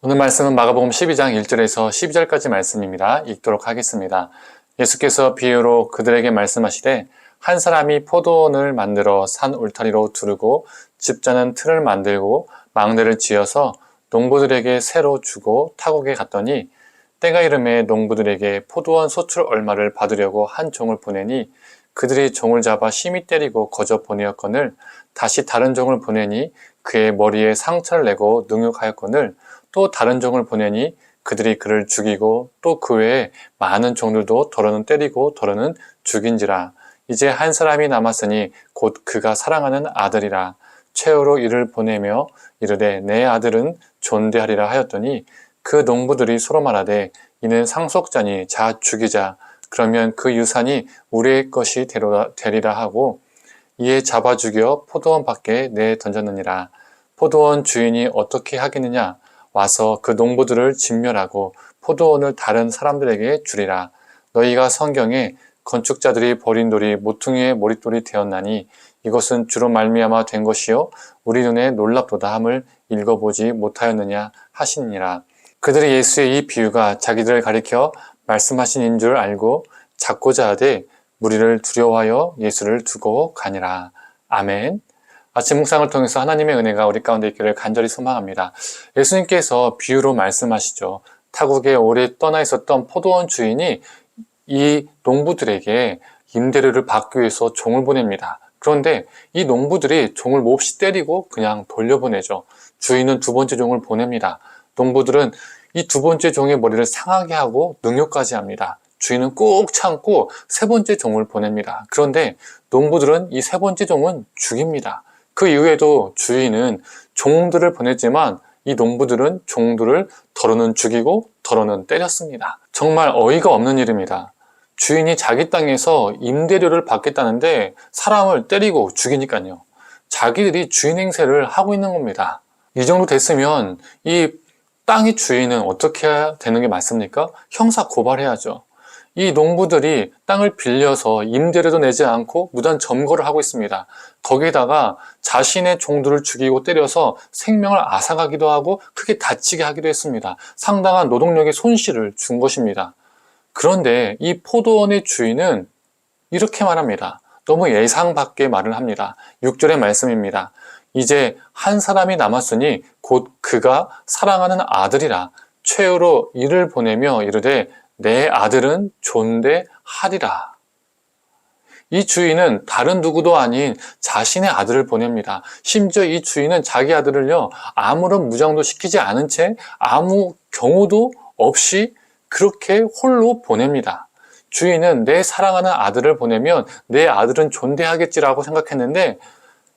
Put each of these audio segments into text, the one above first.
오늘 말씀은 마가복음 12장 1절에서 12절까지 말씀입니다. 읽도록 하겠습니다. 예수께서 비유로 그들에게 말씀하시되 한 사람이 포도원을 만들어 산 울타리로 두르고 집자는 틀을 만들고 망대를 지어서 농부들에게 새로 주고 타국에 갔더니 때가 이름에 농부들에게 포도원 소출 얼마를 받으려고 한 종을 보내니 그들이 종을 잡아 심히 때리고 거저 보내었거늘 다시 다른 종을 보내니 그의 머리에 상처를 내고 능욕하였거늘 또 다른 종을 보내니 그들이 그를 죽이고 또 그 외에 많은 종들도 더러는 때리고 더러는 죽인지라. 이제 한 사람이 남았으니 곧 그가 사랑하는 아들이라. 최후로 이를 보내며 이르되 내 아들은 존대하리라 하였더니 그 농부들이 서로 말하되 이는 상속자니 자 죽이자. 그러면 그 유산이 우리의 것이 되리라 하고 이에 잡아 죽여 포도원 밖에 내 던졌느니라. 포도원 주인이 어떻게 하겠느냐? 와서 그 농부들을 진멸하고 포도원을 다른 사람들에게 주리라. 너희가 성경에 건축자들이 버린 돌이 모퉁이의 머릿돌이 되었나니 이것은 주로 말미암아 된 것이요 우리 눈에 놀랍도다 함을 읽어보지 못하였느냐 하시니라. 그들이 예수의 이 비유가 자기들을 가리켜 말씀하신인 줄 알고 잡고자 하되 무리를 두려워하여 예수를 두고 가니라. 아멘. 아침 묵상을 통해서 하나님의 은혜가 우리 가운데 있기를 간절히 소망합니다. 예수님께서 비유로 말씀하시죠. 타국에 오래 떠나 있었던 포도원 주인이 이 농부들에게 임대료를 받기 위해서 종을 보냅니다. 그런데 이 농부들이 종을 몹시 때리고 그냥 돌려보내죠. 주인은 두 번째 종을 보냅니다. 농부들은 이 두 번째 종의 머리를 상하게 하고 능욕까지 합니다. 주인은 꾹 참고 세 번째 종을 보냅니다. 그런데 농부들은 이 세 번째 종은 죽입니다. 그 이후에도 주인은 종들을 보냈지만 이 농부들은 종들을 더러는 죽이고 더러는 때렸습니다. 정말 어이가 없는 일입니다. 주인이 자기 땅에서 임대료를 받겠다는데 사람을 때리고 죽이니까요. 자기들이 주인 행세를 하고 있는 겁니다. 이 정도 됐으면 이 땅의 주인은 어떻게 해야 되는 게 맞습니까? 형사 고발해야죠. 이 농부들이 땅을 빌려서 임대료도 내지 않고 무단 점거를 하고 있습니다. 거기에다가 자신의 종들을 죽이고 때려서 생명을 앗아가기도 하고 크게 다치게 하기도 했습니다. 상당한 노동력의 손실을 준 것입니다. 그런데 이 포도원의 주인은 이렇게 말합니다. 너무 예상 밖의 말을 합니다. 6절의 말씀입니다. 이제 한 사람이 남았으니 곧 그가 사랑하는 아들이라. 최후로 이를 보내며 이르되 내 아들은 존대하리라. 이 주인은 다른 누구도 아닌 자신의 아들을 보냅니다. 심지어 이 주인은 자기 아들을요, 아무런 무장도 시키지 않은 채 아무 경우도 없이 그렇게 홀로 보냅니다. 주인은 내 사랑하는 아들을 보내면 내 아들은 존대하겠지라고 생각했는데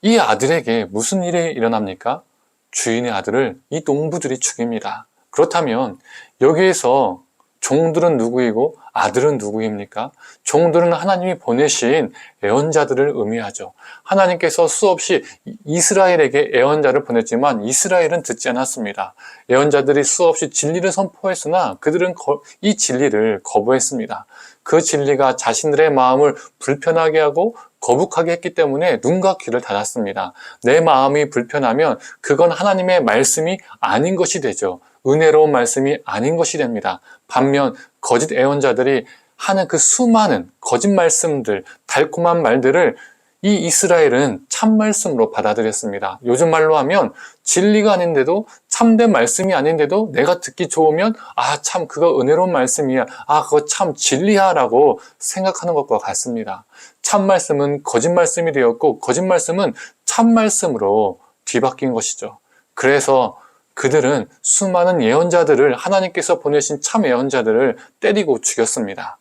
이 아들에게 무슨 일이 일어납니까? 주인의 아들을 이 농부들이 죽입니다. 그렇다면 여기에서 종들은 누구이고 아들은 누구입니까? 종들은 하나님이 보내신 애언자들을 의미하죠. 하나님께서 수없이 이스라엘에게 애언자를 보냈지만 이스라엘은 듣지 않았습니다. 애언자들이 수없이 진리를 선포했으나 그들은 이 진리를 거부했습니다. 그 진리가 자신들의 마음을 불편하게 하고 거북하게 했기 때문에 눈과 귀를 닫았습니다. 내 마음이 불편하면 그건 하나님의 말씀이 아닌 것이 되죠. 은혜로운 말씀이 아닌 것이 됩니다. 반면 거짓 애언자들이 하는 그 수많은 거짓 말씀들, 달콤한 말들을 이 이스라엘은 참 말씀으로 받아들였습니다. 요즘 말로 하면 진리가 아닌데도 참된 말씀이 아닌데도 내가 듣기 좋으면 참 그거 은혜로운 말씀이야. 그거 참 진리야 라고 생각하는 것과 같습니다. 참 말씀은 거짓 말씀이 되었고 거짓 말씀은 참 말씀으로 뒤바뀐 것이죠. 그래서 그들은 수많은 예언자들을 하나님께서 보내신 참 예언자들을 때리고 죽였습니다.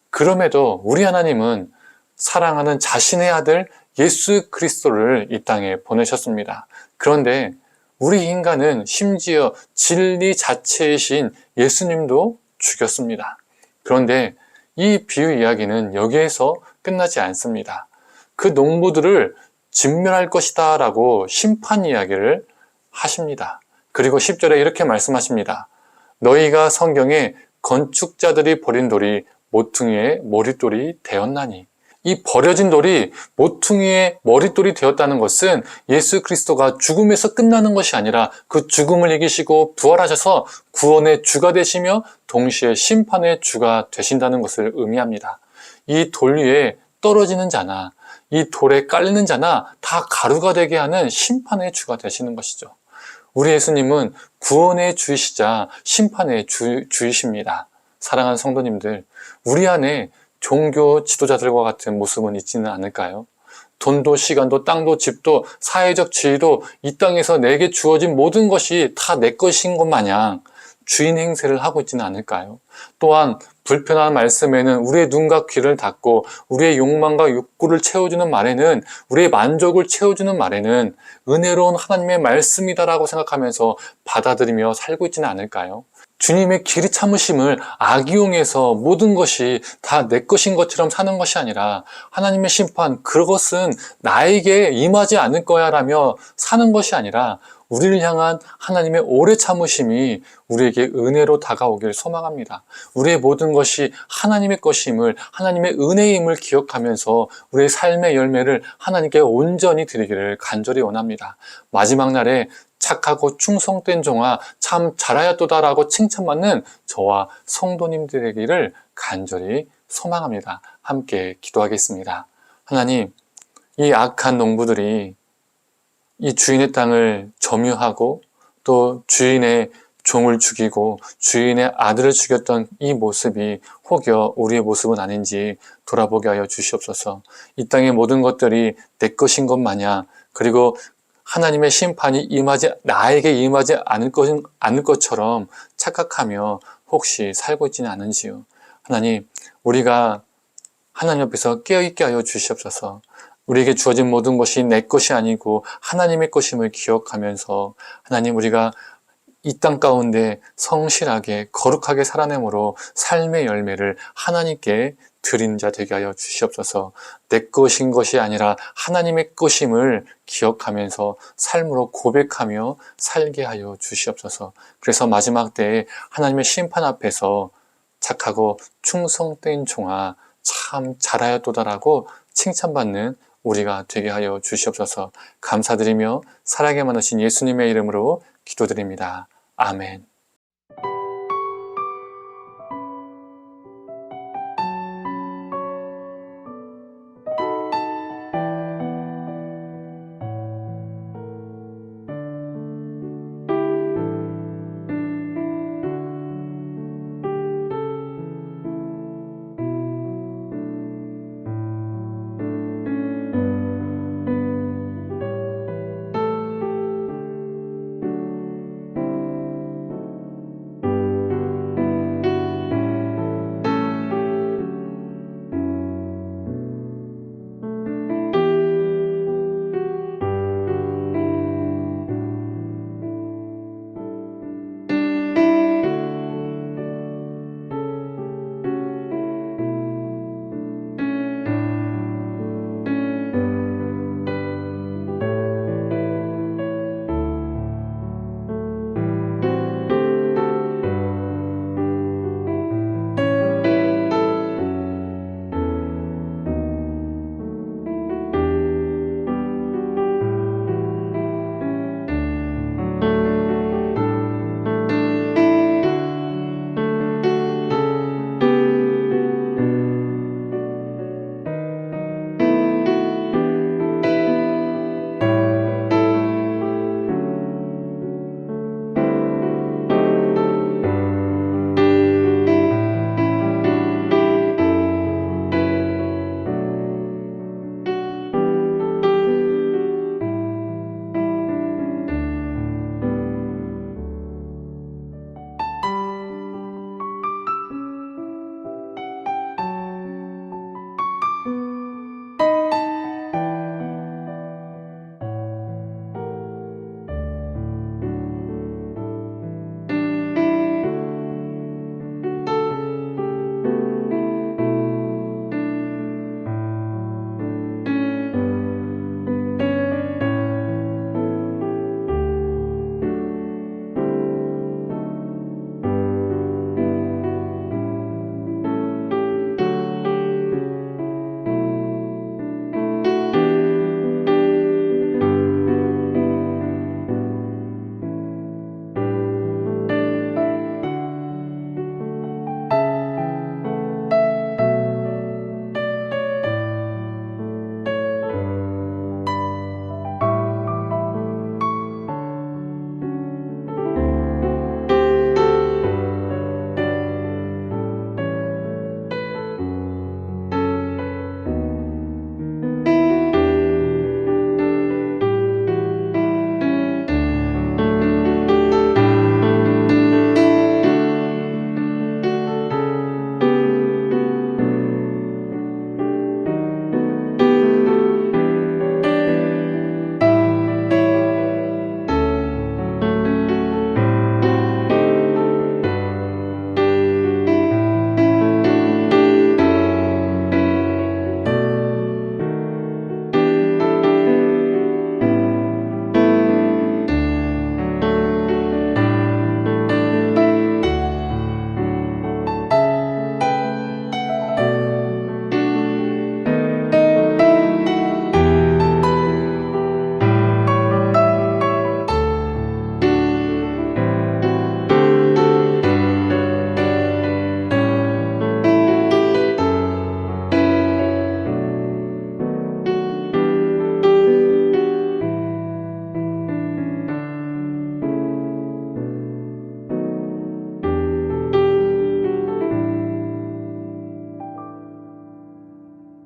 그럼에도 우리 하나님은 사랑하는 자신의 아들 예수 그리스도를 이 땅에 보내셨습니다. 그런데 우리 인간은 심지어 진리 자체이신 예수님도 죽였습니다. 그런데 이 비유 이야기는 여기에서 끝나지 않습니다. 그 농부들을 진멸할 것이다 라고 심판 이야기를 하십니다. 그리고 10절에 이렇게 말씀하십니다. 너희가 성경에 건축자들이 버린 돌이 모퉁이의 머릿돌이 되었나니. 이 버려진 돌이 모퉁이의 머릿돌이 되었다는 것은 예수 그리스도가 죽음에서 끝나는 것이 아니라 그 죽음을 이기시고 부활하셔서 구원의 주가 되시며 동시에 심판의 주가 되신다는 것을 의미합니다. 이 돌 위에 떨어지는 자나 이 돌에 깔리는 자나 다 가루가 되게 하는 심판의 주가 되시는 것이죠. 우리 예수님은 구원의 주이시자 심판의 주이십니다. 사랑하는 성도님들, 우리 안에 종교 지도자들과 같은 모습은 있지는 않을까요? 돈도 시간도 땅도 집도 사회적 지위도 이 땅에서 내게 주어진 모든 것이 다 내 것인 것 마냥 주인 행세를 하고 있지는 않을까요? 또한 불편한 말씀에는 우리의 눈과 귀를 닫고 우리의 욕망과 욕구를 채워주는 말에는 우리의 만족을 채워주는 말에는 은혜로운 하나님의 말씀이다라고 생각하면서 받아들이며 살고 있지는 않을까요? 주님의 길이 참으심을 악이용해서 모든 것이 다 내 것인 것처럼 사는 것이 아니라 하나님의 심판, 그것은 나에게 임하지 않을 거야 라며 사는 것이 아니라 우리를 향한 하나님의 오래 참으심이 우리에게 은혜로 다가오길 소망합니다. 우리의 모든 것이 하나님의 것임을, 하나님의 은혜임을 기억하면서 우리의 삶의 열매를 하나님께 온전히 드리기를 간절히 원합니다. 마지막 날에 착하고 충성된 종아 참 잘하였도다라고 칭찬받는 저와 성도님들 되기를 간절히 소망합니다. 함께 기도하겠습니다. 하나님, 이 악한 농부들이 이 주인의 땅을 점유하고 또 주인의 종을 죽이고 주인의 아들을 죽였던 이 모습이 혹여 우리의 모습은 아닌지 돌아보게 하여 주시옵소서. 이 땅의 모든 것들이 내 것인 것 마냥, 그리고 하나님의 심판이 나에게 임하지 않을 것처럼 착각하며 혹시 살고 있지는 않은지요. 하나님, 우리가 하나님 앞에서 깨어있게 하여 주시옵소서. 우리에게 주어진 모든 것이 내 것이 아니고 하나님의 것임을 기억하면서 하나님, 우리가 이 땅 가운데 성실하게 거룩하게 살아내므로 삶의 열매를 하나님께 드린 자 되게 하여 주시옵소서. 내 것인 것이 아니라 하나님의 것임을 기억하면서 삶으로 고백하며 살게 하여 주시옵소서. 그래서 마지막 때에 하나님의 심판 앞에서 착하고 충성된 종아 참 잘하였도다라고 칭찬받는 우리가 되게 하여 주시옵소서. 감사드리며 살아게 만드신 예수님의 이름으로 기도드립니다. 아멘.